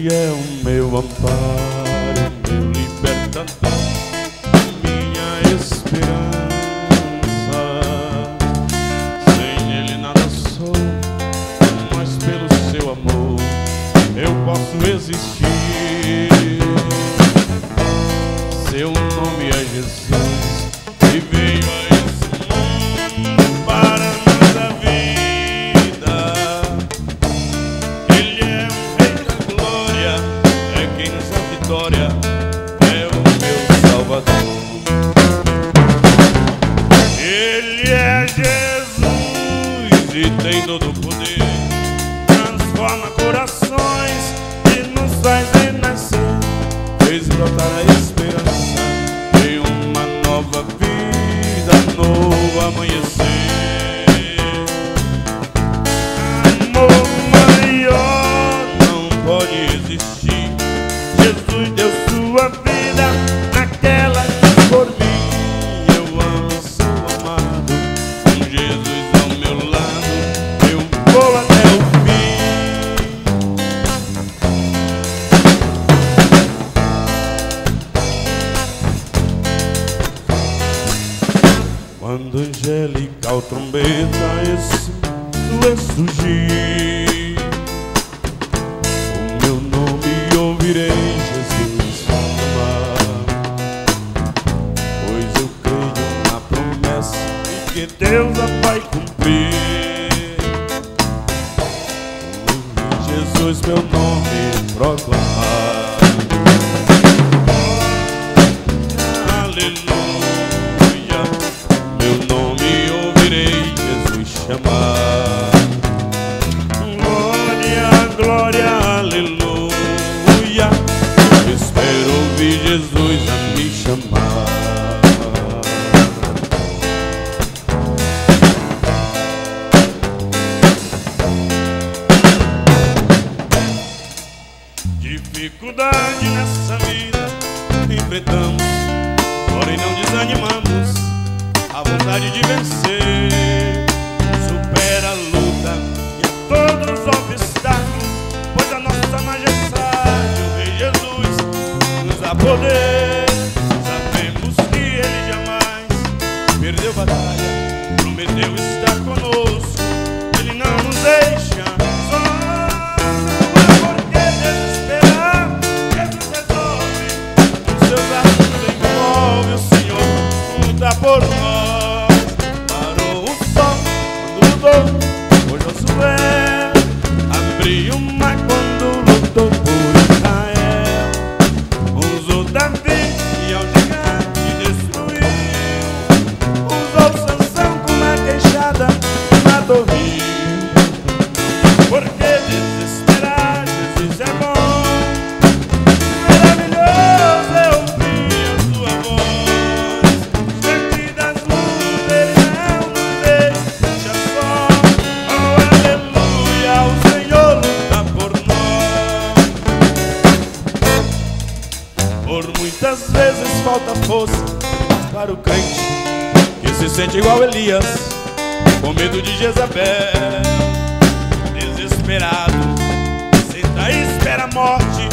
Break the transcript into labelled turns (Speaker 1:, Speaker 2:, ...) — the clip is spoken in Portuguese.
Speaker 1: Ele é o meu amparo, meu libertador, minha esperança. Sem Ele nada sou, mas pelo seu amor eu posso existir. Seu nome é Jesus e veio a esse mundo para nossa vida. Ele é o Rei da Glória, é quem nos dá vitória, é o meu Salvador. Ele é Jesus e tem todo o poder, transforma corações e nos faz renascer, fez brotar a esperança em uma nova vida, novo amanhecer. Amor maior não pode existir. Jesus deu sua vida naquela cruz por mim. Eu amo e sou amado, com Jesus ao meu lado eu vou até o fim. Quando angelical trombeta esse mundo surgir, o meu nome ouvirei Jesus chamar, pois eu creio na promessa de que Deus a vai cumprir. Jesus meu nome proclamar. Aleluia. Chamar. Glória, glória, aleluia. Espero ouvir Jesus a me chamar. Dificuldade nessa vida enfrentamos, porém não desanimamos. A vontade de vencer supera a luta e a todos os obstáculos, pois a nossa majestade, o Rei Jesus, nos dá poder. Sabemos que Ele jamais perdeu batalha, prometeu estar conosco, Ele não nos deixa só. Não é porque desesperar, Jesus resolve, os seus braços envolve, o Senhor luta por nós. Por Josué abriu o mar quando lutou por Israel, usou Davi e ao gigante destruiu, usou Sansão com uma queixada matou o rio. Porque desesperar, Jesus é bom, maravilhoso é ouvir a sua voz, diante das lutas Ele não nos deixa só. Muitas vezes falta força para o crente que se sente igual Elias, com medo de Jezabel, desesperado, senta e espera a morte,